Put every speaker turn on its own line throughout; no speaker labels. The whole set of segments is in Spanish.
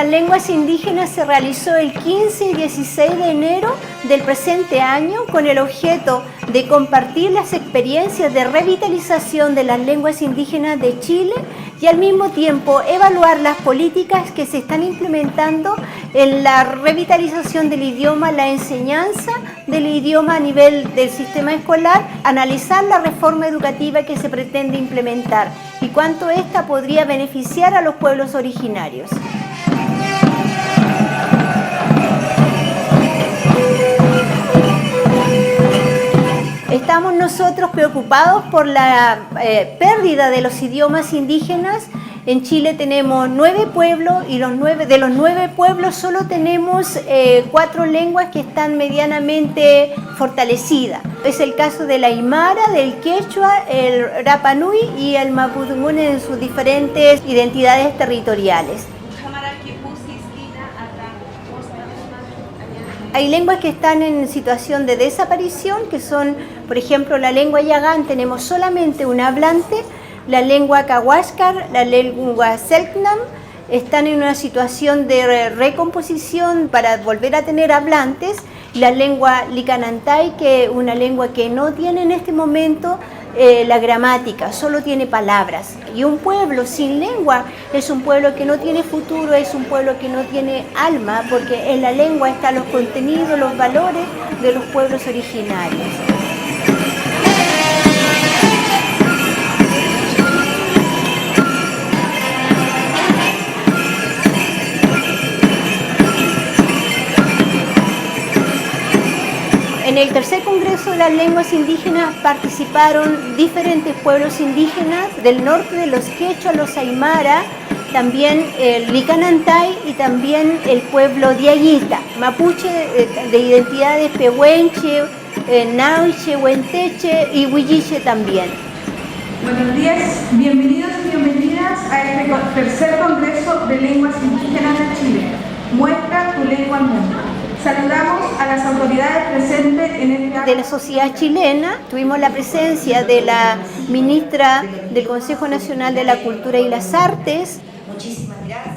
las lenguas indígenas se realizó el 15 y 16 de enero del presente año con el objeto de compartir las experiencias de revitalización de las lenguas indígenas de Chile y al mismo tiempo evaluar las políticas que se están implementando en la revitalización del idioma, la enseñanza del idioma a nivel del sistema escolar, analizar la reforma educativa que se pretende implementar y cuánto ésta podría beneficiar a los pueblos originarios. Estamos nosotros preocupados por la pérdida de los idiomas indígenas. En Chile tenemos 9 pueblos y de los 9 pueblos solo tenemos 4 lenguas que están medianamente fortalecidas. Es el caso del aymara, del quechua, el rapa nui y el mapudungun en sus diferentes identidades territoriales. Hay lenguas que están en situación de desaparición, que son, por ejemplo, la lengua yagán, tenemos solamente un hablante, la lengua cahuáscar, la lengua selknam, están en una situación de recomposición para volver a tener hablantes, la lengua licanantay, que es una lengua que no tiene en este momento la gramática, solo tiene palabras. Y un pueblo sin lengua es un pueblo que no tiene futuro, es un pueblo que no tiene alma, porque en la lengua están los contenidos, los valores de los pueblos originarios. En el tercer Congreso de las Lenguas Indígenas participaron diferentes pueblos indígenas del norte de los quechua, los aymara, también el licanantay y también el pueblo diaguita, mapuche de identidades pehuenche, nauche, huenteche y huilliche también.
Buenos días, bienvenidos y bienvenidas a este tercer Congreso de Lenguas Indígenas de Chile. Muestra tu lengua al mundo. Saludamos a las autoridades presentes en este acto.
De la sociedad chilena tuvimos la presencia de la ministra del Consejo Nacional de la Cultura y las Artes,
Muchísimas gracias.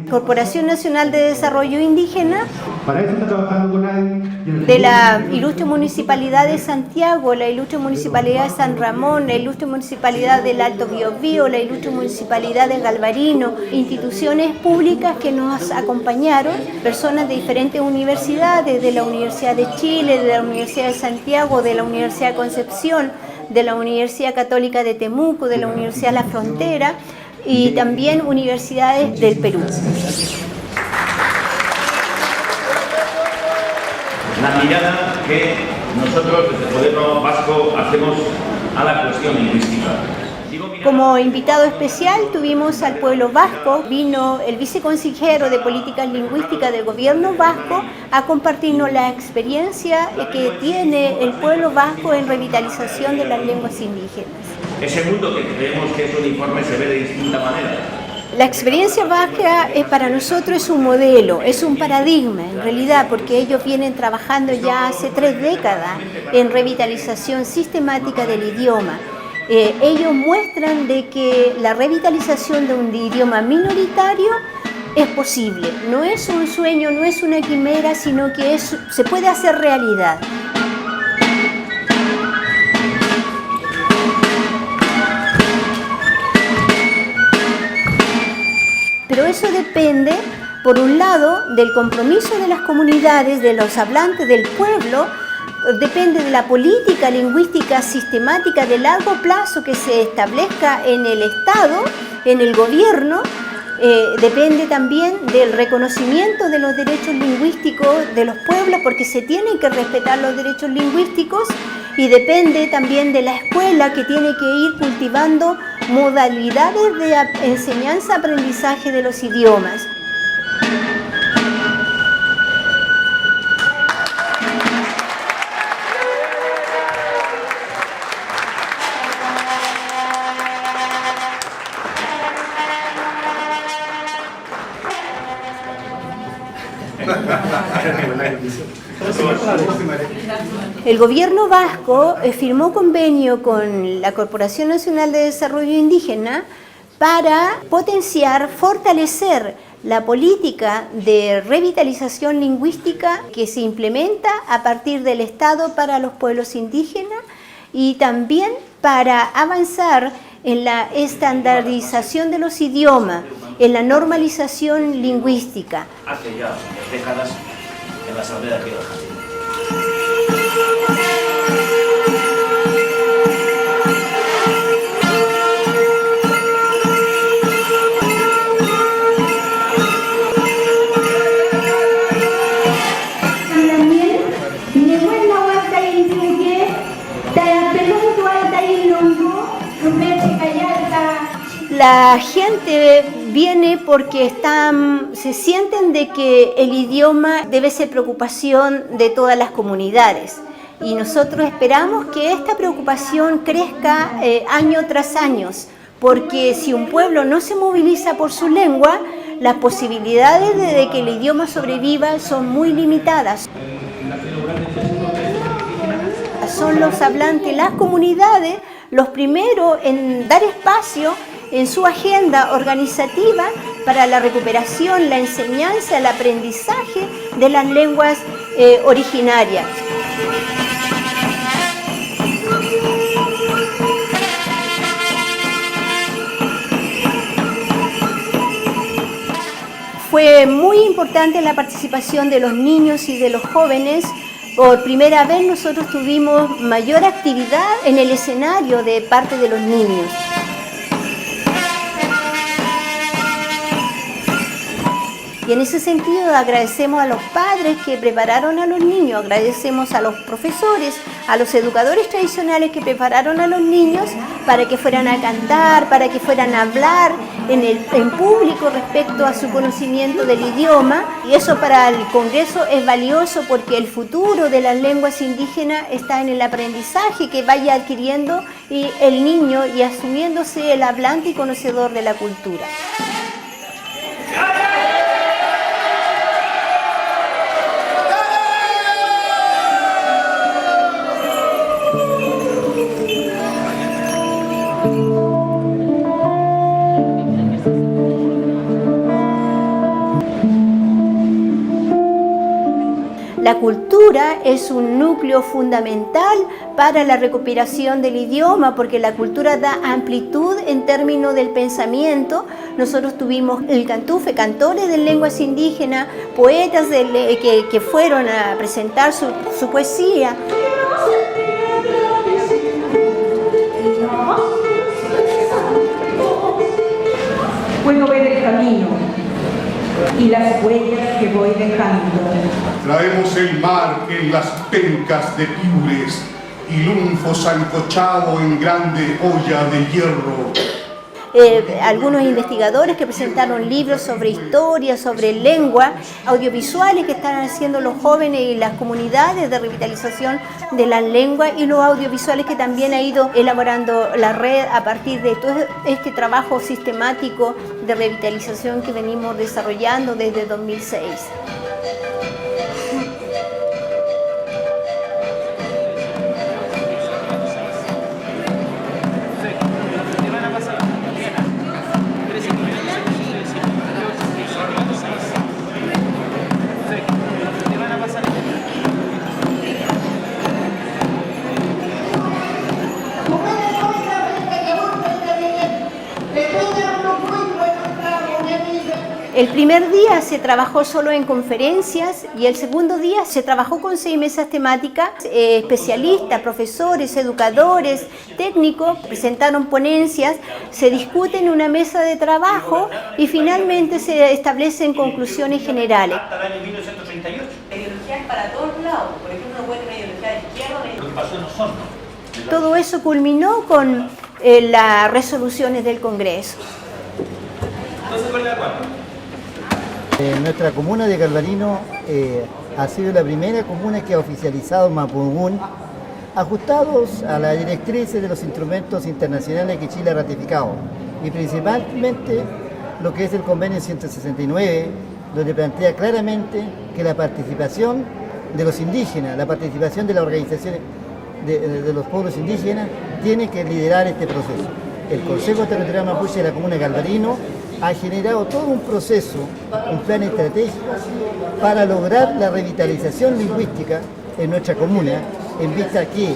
Corporación Nacional de Desarrollo Indígena,
Para eso está trabajando con nadie.
de la Ilustre Municipalidad de Santiago, la Ilustre Municipalidad de San Ramón, la Ilustre Municipalidad del Alto Biobío, la Ilustre Municipalidad de Galvarino, instituciones públicas que nos acompañaron, personas de diferentes universidades, de la Universidad de Chile, de la Universidad de Santiago, de la Universidad de Concepción, de la Universidad Católica de Temuco, de la Universidad de La Frontera y también universidades del Perú.
La mirada que nosotros desde el Gobierno vasco hacemos a la cuestión lingüística.
Como invitado especial tuvimos al pueblo vasco, vino el viceconsejero de Políticas Lingüísticas del Gobierno vasco a compartirnos la experiencia que tiene el pueblo vasco en revitalización de las lenguas indígenas.
Ese mundo que creemos que es uniforme se ve de distinta manera.
La experiencia vasca para nosotros es un modelo, es un paradigma en realidad, porque ellos vienen trabajando ya hace 3 décadas en revitalización sistemática del idioma. Ellos muestran de que la revitalización de un idioma minoritario es posible, no es un sueño, no es una quimera, sino que se puede hacer realidad. Pero eso depende, por un lado, del compromiso de las comunidades, de los hablantes del pueblo, depende de la política lingüística sistemática de largo plazo que se establezca en el Estado, en el gobierno, depende también del reconocimiento de los derechos lingüísticos de los pueblos, porque se tienen que respetar los derechos lingüísticos, y depende también de la escuela, que tiene que ir cultivando modalidades de enseñanza-aprendizaje de los idiomas. El gobierno vasco firmó convenio con la Corporación Nacional de Desarrollo Indígena para potenciar, fortalecer la política de revitalización lingüística que se implementa a partir del Estado para los pueblos indígenas y también para avanzar en la estandarización de los idiomas, en la normalización lingüística.
Hace ya décadas en la Asamblea de aquí de Argentina.
La gente viene porque se sienten de que el idioma debe ser preocupación de todas las comunidades y nosotros esperamos que esta preocupación crezca año tras año, porque si un pueblo no se moviliza por su lengua, las posibilidades de que el idioma sobreviva son muy limitadas. Son los hablantes, las comunidades, los primeros en dar espacio en su agenda organizativa para la recuperación, la enseñanza, el aprendizaje de las lenguas originarias. Fue muy importante la participación de los niños y de los jóvenes. Por primera vez nosotros tuvimos mayor actividad en el escenario de parte de los niños. Y en ese sentido agradecemos a los padres que prepararon a los niños, agradecemos a los profesores, a los educadores tradicionales que prepararon a los niños para que fueran a cantar, para que fueran a hablar en público respecto a su conocimiento del idioma. Y eso para el Congreso es valioso porque el futuro de las lenguas indígenas está en el aprendizaje que vaya adquiriendo el niño y asumiéndose el hablante y conocedor de la cultura. La cultura es un núcleo fundamental para la recuperación del idioma porque la cultura da amplitud en términos del pensamiento. Nosotros tuvimos el cantufe, cantores de lenguas indígenas, poetas que fueron a presentar su poesía.
Puedo ver el camino y las huellas que voy dejando.
Traemos el mar en las pencas de piures y lunfo sancochado en grande olla de hierro.
Algunos investigadores que presentaron libros sobre historia, sobre lengua, audiovisuales que están haciendo los jóvenes y las comunidades de revitalización de las lenguas y los audiovisuales que también ha ido elaborando la red a partir de todo este trabajo sistemático de revitalización que venimos desarrollando desde 2006. El primer día se trabajó solo en conferencias y el segundo día se trabajó con 6 mesas temáticas. Especialistas, profesores, educadores, técnicos presentaron ponencias, se discute en una mesa de trabajo y finalmente se establecen conclusiones generales.
Hasta el año 1938.
Ideologías para todos lados, por ejemplo, no puede tener ideología de izquierda ni...
Lo que pasó en Osorno.
Todo eso culminó con las resoluciones del Congreso.
Entonces, ¿cuál es el acuerdo?
Nuestra comuna de Galvarino ha sido la primera comuna que ha oficializado Mapudungun, ajustados a las directrices de los instrumentos internacionales que Chile ha ratificado, y principalmente lo que es el convenio 169, donde plantea claramente que la participación de los indígenas, la participación de las organizaciones de los pueblos indígenas, tiene que liderar este proceso. El Consejo Territorial Mapuche de la comuna de Galvarino ha generado todo un proceso, un plan estratégico para lograr la revitalización lingüística en nuestra comuna, en vista a que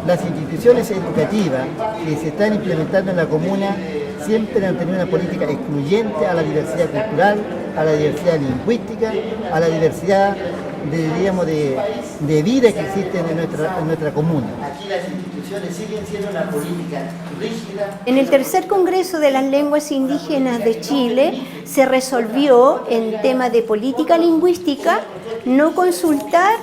las instituciones educativas que se están implementando en la comuna siempre han tenido una política excluyente a la diversidad cultural, a la diversidad lingüística, a la diversidad de vida que existen en nuestra comuna. Aquí las instituciones siguen siendo una política rígida.
En el tercer Congreso de las Lenguas Indígenas de Chile se resolvió en tema de política lingüística no consultar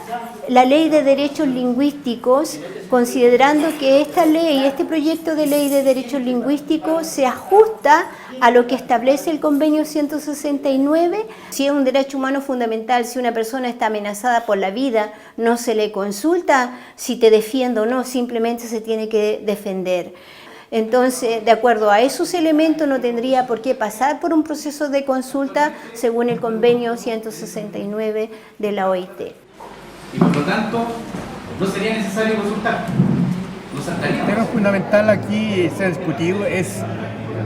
la Ley de Derechos Lingüísticos, considerando que esta ley, este proyecto de Ley de Derechos Lingüísticos se ajusta a lo que establece el Convenio 169. Si es un derecho humano fundamental, si una persona está amenazada por la vida, no se le consulta si te defiendo o no, simplemente se tiene que defender. Entonces, de acuerdo a esos elementos, no tendría por qué pasar por un proceso de consulta según el Convenio 169 de la OIT.
Y por lo tanto, no sería necesario consultar.
El tema fundamental aquí se ha discutido es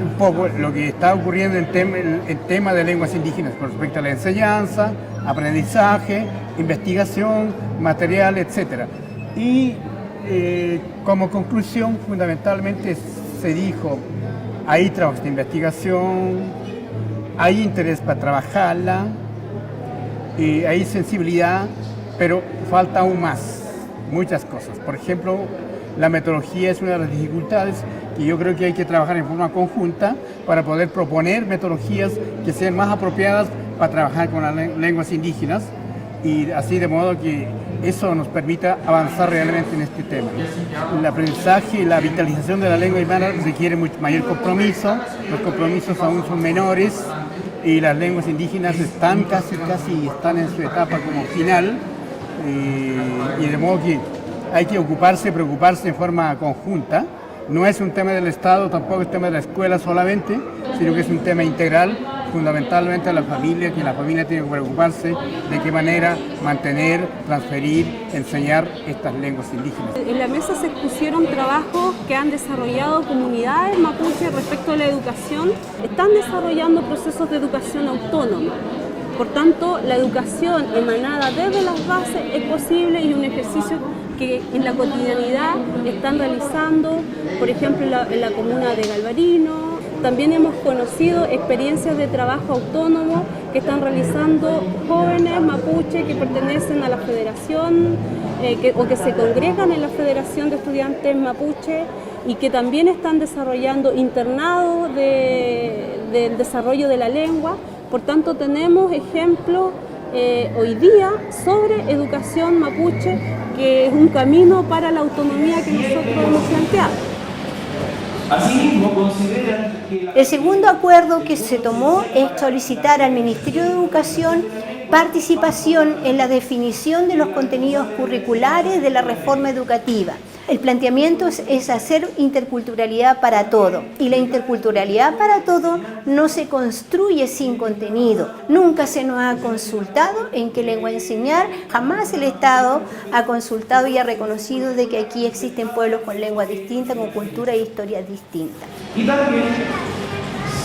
un poco lo que está ocurriendo en el tema de lenguas indígenas con respecto a la enseñanza, aprendizaje, investigación, material, etc. Y como conclusión, fundamentalmente se dijo, hay trabajos de investigación, hay interés para trabajarla, hay sensibilidad, pero falta aún más, muchas cosas. Por ejemplo, la metodología es una de las dificultades y yo creo que hay que trabajar en forma conjunta para poder proponer metodologías que sean más apropiadas para trabajar con las lenguas indígenas y así de modo que eso nos permita avanzar realmente en este tema. El aprendizaje y la vitalización de la lengua aymara requiere mucho mayor compromiso, los compromisos aún son menores y las lenguas indígenas están casi están en su etapa como final. Y de modo que hay que preocuparse en forma conjunta. No es un tema del Estado, tampoco es tema de la escuela solamente, sino que es un tema integral, fundamentalmente a la familia, que la familia tiene que preocuparse de qué manera mantener, transferir, enseñar estas lenguas indígenas.
En la mesa se expusieron trabajos que han desarrollado comunidades mapuches respecto a la educación. Están desarrollando procesos de educación autónoma. Por tanto, la educación emanada desde las bases es posible y un ejercicio que en la cotidianidad están realizando, por ejemplo, en la comuna de Galvarino. También hemos conocido experiencias de trabajo autónomo que están realizando jóvenes mapuche que pertenecen a la federación o que se congregan en la Federación de Estudiantes Mapuche y que también están desarrollando internados del desarrollo de la lengua. Por tanto, tenemos ejemplos hoy día sobre educación mapuche, que es un camino para la autonomía que nosotros hemos planteado.
Asimismo, consideran que
El segundo acuerdo que se tomó es solicitar al Ministerio de Educación participación en la definición de los contenidos curriculares de la reforma educativa. El planteamiento es hacer interculturalidad para todo, y la interculturalidad para todo no se construye sin contenido. Nunca se nos ha consultado en qué lengua enseñar, jamás el Estado ha consultado y ha reconocido de que aquí existen pueblos con lenguas distintas, con cultura e historias distintas.
y también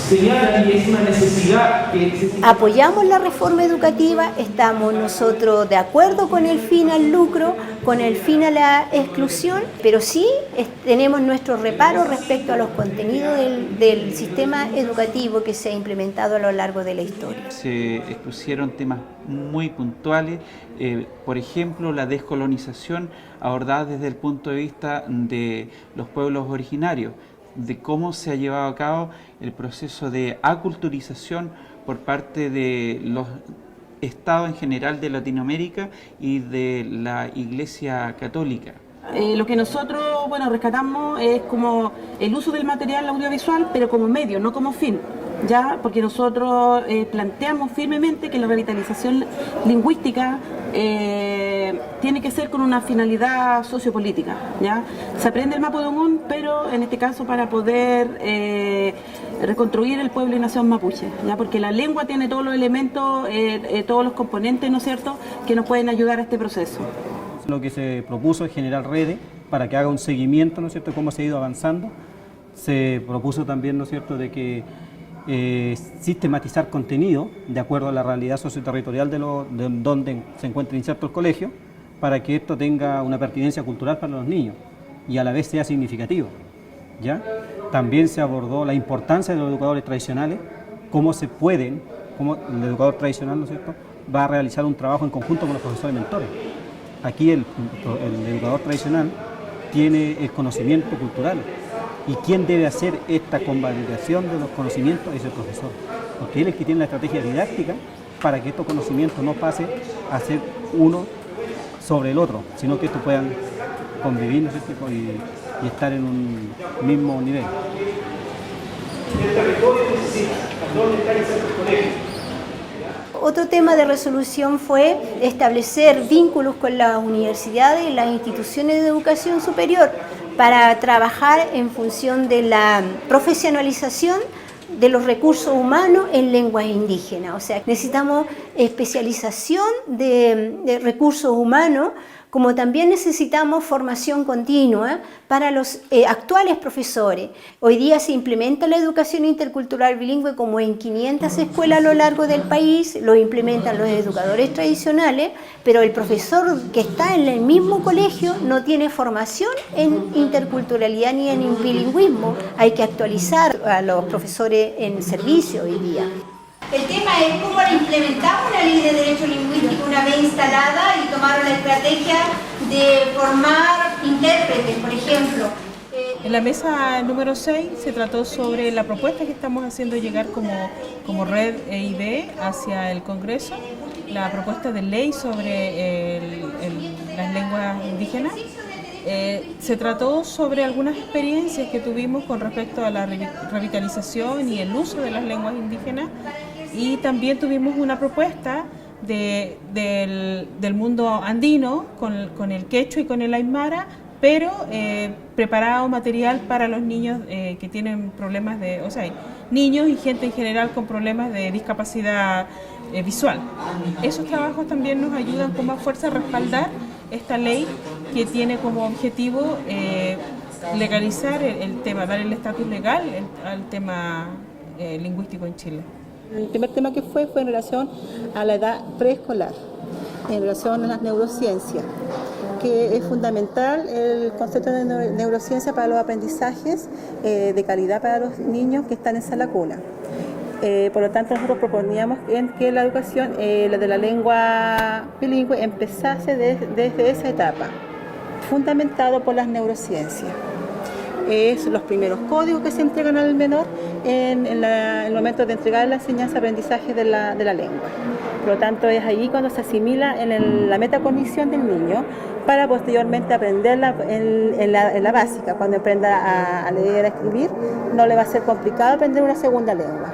señalan, y es una necesidad que
Apoyamos la reforma educativa, estamos nosotros de acuerdo con el fin al lucro, con el fin a la exclusión, pero sí tenemos nuestros reparos respecto a los contenidos del sistema educativo que se ha implementado a lo largo de la historia.
Se expusieron temas muy puntuales, por ejemplo, la descolonización abordada desde el punto de vista de los pueblos originarios, de cómo se ha llevado a cabo el proceso de aculturización por parte de los estados en general de Latinoamérica y de la Iglesia Católica.
Lo que nosotros rescatamos es como el uso del material audiovisual, pero como medio, no como fin, ¿ya? Porque nosotros planteamos firmemente que la revitalización lingüística tiene que ser con una finalidad sociopolítica, ¿ya? Se aprende el mapudungún, pero en este caso para poder reconstruir el pueblo y nación mapuche, ¿ya? Porque la lengua tiene todos los elementos, todos los componentes, ¿no es cierto?, que nos pueden ayudar a este proceso.
Lo que se propuso es generar redes para que haga un seguimiento, ¿no es cierto?, de cómo se ha ido avanzando. Se propuso también, ¿no es cierto?, de que sistematizar contenido de acuerdo a la realidad socioterritorial de donde se encuentra inserto el colegio, para que esto tenga una pertinencia cultural para los niños y a la vez sea significativo, ¿ya? También se abordó la importancia de los educadores tradicionales, cómo el educador tradicional, ¿no es cierto?, va a realizar un trabajo en conjunto con los profesores mentores. Aquí el educador tradicional tiene el conocimiento cultural, y quien debe hacer esta convalidación de los conocimientos es el profesor, porque él es el que tiene la estrategia didáctica para que estos conocimientos no pasen a ser uno sobre el otro, sino que estos puedan convivir, ¿no es cierto?, y estar en un mismo nivel.
El territorio necesita, ¿dónde está inserto el colegio?
Otro tema de resolución fue establecer vínculos con las universidades y las instituciones de educación superior para trabajar en función de la profesionalización de los recursos humanos en lenguas indígenas. O sea, necesitamos especialización de recursos humanos, como también necesitamos formación continua para los actuales profesores. Hoy día se implementa la educación intercultural bilingüe como en 500 escuelas a lo largo del país, lo implementan los educadores tradicionales, pero el profesor que está en el mismo colegio no tiene formación en interculturalidad ni en bilingüismo. Hay que actualizar a los profesores en servicio hoy día. El tema es cómo implementamos la ley de derecho lingüístico una vez instalada y tomaron la estrategia de formar intérpretes, por ejemplo.
En la mesa número 6 se trató sobre la propuesta que estamos haciendo llegar como red EIB hacia el Congreso, la propuesta de ley sobre las lenguas indígenas. Se trató sobre algunas experiencias que tuvimos con respecto a la revitalización y el uso de las lenguas indígenas, y también tuvimos una propuesta del mundo andino con el quechua y con el aymara, pero preparado material para los niños que tienen problemas niños y gente en general con problemas de discapacidad visual. Esos trabajos también nos ayudan con más fuerza a respaldar esta ley que tiene como objetivo legalizar el tema, dar el estatus legal al tema lingüístico en Chile.
El primer tema que fue en relación a la edad preescolar, en relación a las neurociencias, que es fundamental el concepto de neurociencia para los aprendizajes de calidad para los niños que están en sala cuna. Por lo tanto, nosotros proponíamos que la educación la de la lengua bilingüe empezase desde esa etapa, fundamentado por las neurociencias. Es los primeros códigos que se entregan al menor en el momento de entregar la enseñanza-aprendizaje de la lengua. Por lo tanto, es allí cuando se asimila en la metacognición del niño para posteriormente aprenderla en la básica. Cuando aprenda a leer, a escribir, no le va a ser complicado aprender una segunda lengua.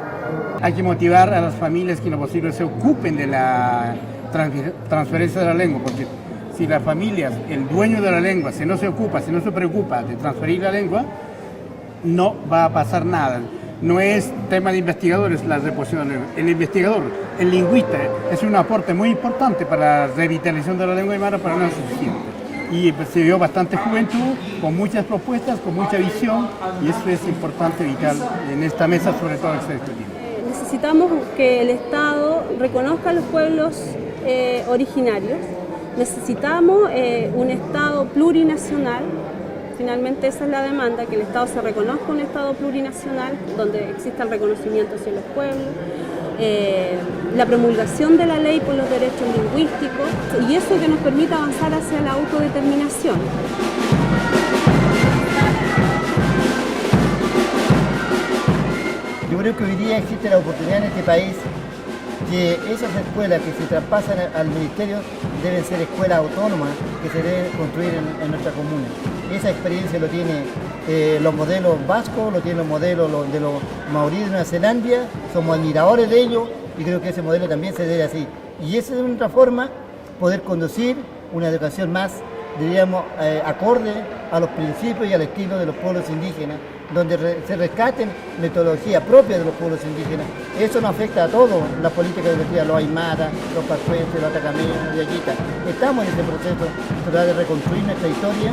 Hay que motivar a las familias que en lo posible se ocupen de la transferencia de la lengua, porque si las familias, el dueño de la lengua, si no se preocupa de transferir la lengua, no va a pasar nada. No es tema de investigadores la reposición de la lengua. El investigador, el lingüista, es un aporte muy importante para la revitalización de la lengua aymara, pero no es suficiente. Y se vio bastante juventud, con muchas propuestas, con mucha visión, y eso es importante, vital, en esta mesa sobre todo que se discutió.
Necesitamos que el Estado reconozca a los pueblos originarios. Necesitamos un Estado plurinacional. Finalmente esa es la demanda, que el Estado se reconozca un Estado plurinacional donde exista el reconocimiento hacia los pueblos, la promulgación de la ley por los derechos lingüísticos, y eso que nos permita avanzar hacia la autodeterminación.
Yo creo que hoy día existe la oportunidad en este país que esas escuelas que se traspasan al ministerio deben ser escuelas autónomas que se deben construir en nuestra comuna. Esa experiencia lo tiene los modelos vascos, lo tienen los modelos de los maoríes de Nueva Zelanda, somos admiradores de ellos y creo que ese modelo también se debe así. Y esa es otra forma poder conducir una educación más, diríamos, acorde a los principios y al estilo de los pueblos indígenas, donde se rescaten metodologías propias de los pueblos indígenas. Eso nos afecta a todos, la política educativa, los aymaras, los pascuenses, los atacameños, los yaquitas. Estamos en este proceso de reconstruir nuestra historia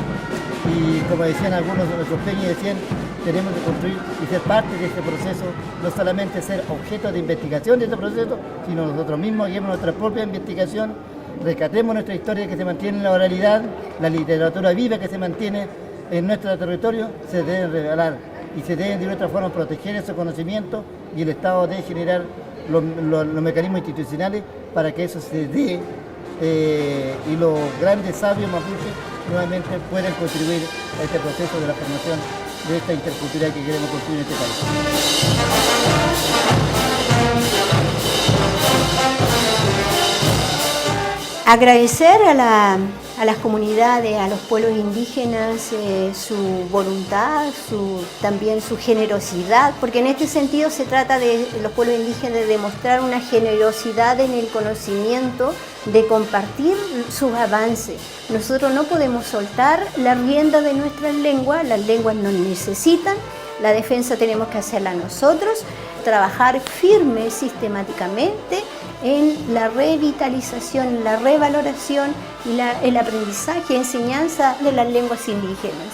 Y como decían algunos de nuestros peñas, decían, tenemos que construir y ser parte de este proceso, no solamente ser objeto de investigación de este proceso, sino nosotros mismos hagamos nuestra propia investigación, rescatemos nuestra historia que se mantiene en la oralidad, la literatura viva que se mantiene en nuestro territorio, se deben revelar y se deben de otra forma proteger esos conocimientos, y el Estado debe generar los mecanismos institucionales para que eso se dé y los grandes sabios mapuches nuevamente pueden contribuir a este proceso de la formación de esta interculturalidad que queremos construir en este país.
Agradecer a las comunidades, a los pueblos indígenas, su voluntad, también su generosidad, porque en este sentido se trata de los pueblos indígenas de demostrar una generosidad en el conocimiento, de compartir sus avances. Nosotros no podemos soltar la rienda de nuestras lenguas, las lenguas nos necesitan, la defensa tenemos que hacerla nosotros, trabajar firme, sistemáticamente, en la revitalización, la revaloración y el aprendizaje, enseñanza de las lenguas indígenas.